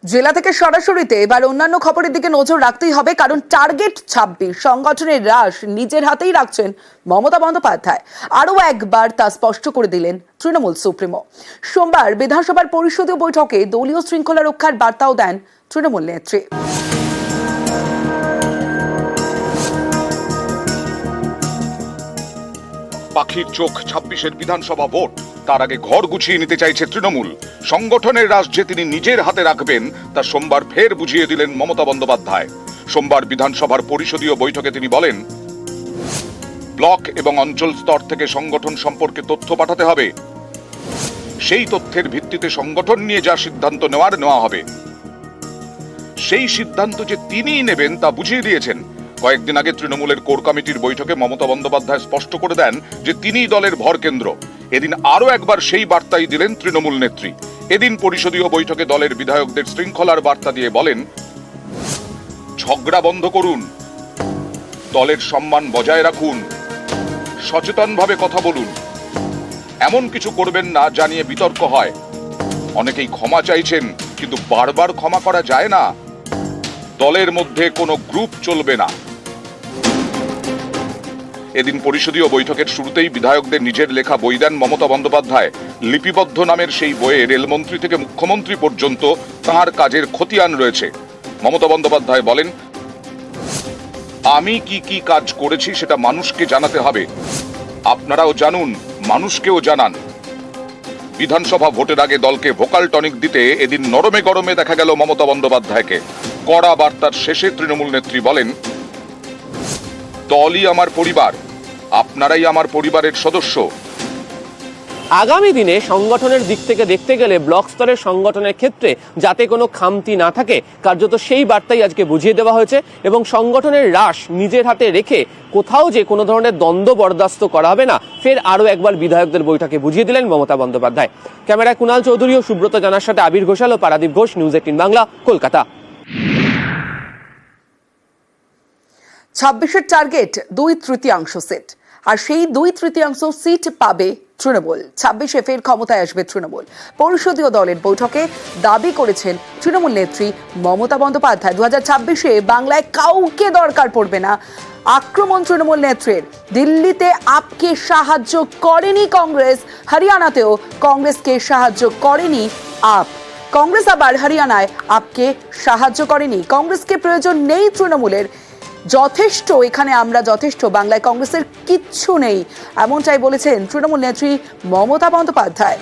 জেলা থেকে সরাসরিতে এবার অন্যান্য খবরের দিকে নজর রাখতেই হবে, কারণ টার্গেট 26 সংগঠনের হ্রাস নিজের হাতেই রাখছেন মমতা বন্দ্যোপাধ্যায়। আরও একবার তা স্পষ্ট করে দিলেন তৃণমূল সুপ্রিমো। সোমবার বিধানসভার পরিষদীয় বৈঠকে দলীয় শৃঙ্খলা রক্ষার বার্তাও দেন তৃণমূল নেত্রী। পাখির চোখ 26-এর বিধানসভা ভোট, তার আগে ঘর গুছিয়ে নিতে চাইছে তৃণমূল। সংগঠনের রাজ যে তিনি নিজের হাতে রাখবেন তা সোমবার ফের বুঝিয়ে দিলেন মমতা বন্দ্যোপাধ্যায়। সোমবার বিধানসভার পরিষদীয় বৈঠকে তিনি বলেন, ব্লক এবং অঞ্চল স্তর থেকে সংগঠন সম্পর্কে তথ্য পাঠাতে হবে। সেই তথ্যের ভিত্তিতে সংগঠন নিয়ে যা সিদ্ধান্ত নেওয়া হবে। সেই সিদ্ধান্ত যে তিনিই নেবেন তা বুঝিয়ে দিয়েছেন। কয়েকদিন আগে তৃণমূলের কোর কমিটির বৈঠকে মমতা বন্দ্যোপাধ্যায় স্পষ্ট করে দেন যে তিনিই দলের ভরকেন্দ্র। এদিন আরো একবার সেই বার্তাই দিলেন তৃণমূল নেত্রী। এদিন পরিষদীয় বৈঠকে দলের বিধায়কদের শৃঙ্খলার বার্তা দিয়ে বলেন, ঝগড়া বন্ধ করুন, দলের সম্মান বজায় রাখুন, সচেতনভাবে কথা বলুন, এমন কিছু করবেন না যা নিয়ে বিতর্ক হয়। অনেকেই ক্ষমা চাইছেন, কিন্তু বারবার ক্ষমা করা যায় না। দলের মধ্যে কোনো গ্রুপ চলবে না। এদিন পরিষদীয় বৈঠকের শুরুতেই বিধায়কদের নিজের লেখা বই দেন মমতা বন্দ্যোপাধ্যায়। লিপিবদ্ধ নামের সেই বইয়ে রেলমন্ত্রী থেকে মুখ্যমন্ত্রী পর্যন্ত তাঁর কাজের খতিয়ান রয়েছে। মমতা বন্দ্যোপাধ্যায় বলেন, আমি কি কি কাজ করেছি সেটা মানুষকে জানাতে হবে। আপনারাও জানুন, মানুষকেও জানান। বিধানসভা ভোটের আগে দলকে ভোকাল টনিক দিতে এদিন নরমে গরমে দেখা গেল মমতা বন্দ্যোপাধ্যায়কে। কড়া বার্তার শেষে তৃণমূল নেত্রী বলেন, দলই আমার পরিবার, আপনারাই আমার পরিবারের সদস্য। আগামী দিনে সংগঠনের দিক থেকে দেখতে গেলে ব্লক স্তরের সংগঠনের ক্ষেত্রে যাতে কোনো খামতি না থাকে, কার্যত সেই বার্তাই আজকে বুঝিয়ে দেওয়া হয়েছে। এবং সংগঠনের হ্রাস নিজের হাতে রেখে কোথাও যে কোনো ধরনের দ্বন্দ্ব বরদাস্ত করা হবে না, ফের আরও একবার বিধায়কদের বৈঠকে বুঝিয়ে দিলেন মমতা বন্দ্যোপাধ্যায়। ক্যামেরায় কুণাল চৌধুরী ও সুব্রত জানার সাথে আবির ঘোষাল ও পারাদীপ ঘোষ, নিউজ 18 বাংলা, কলকাতা। 26-এর টার্গেট 2/3 সিট, আর সেই 2/3 সিট পাবে তৃণমূল। 26-এ ফের ক্ষমতায় আসবে তৃণমূল। পরিষদীয় দলের বৈঠকে দাবি করেছেন তৃণমূল নেত্রী মমতা বন্দ্যোপাধ্যায়, 2026-এ বাংলায় কাউকে দরকার পড়বে না। আক্রমণ তৃণমূল নেত্রীর। দিল্লিতে আপকে সাহায্য করেনি কংগ্রেস, হরিয়ানাতেও কংগ্রেসকে সাহায্য করেনি আপ। কংগ্রেস আবার হরিয়ানায় আপকে সাহায্য করেনি। কংগ্রেসকে প্রয়োজন নেই তৃণমূলের, যথেষ্ট, এখানে আমরা যথেষ্ট, বাংলায় কংগ্রেসের কিচ্ছু নেই, এমনটাই বলেছেন তৃণমূল নেত্রী মমতা বন্দ্যোপাধ্যায়।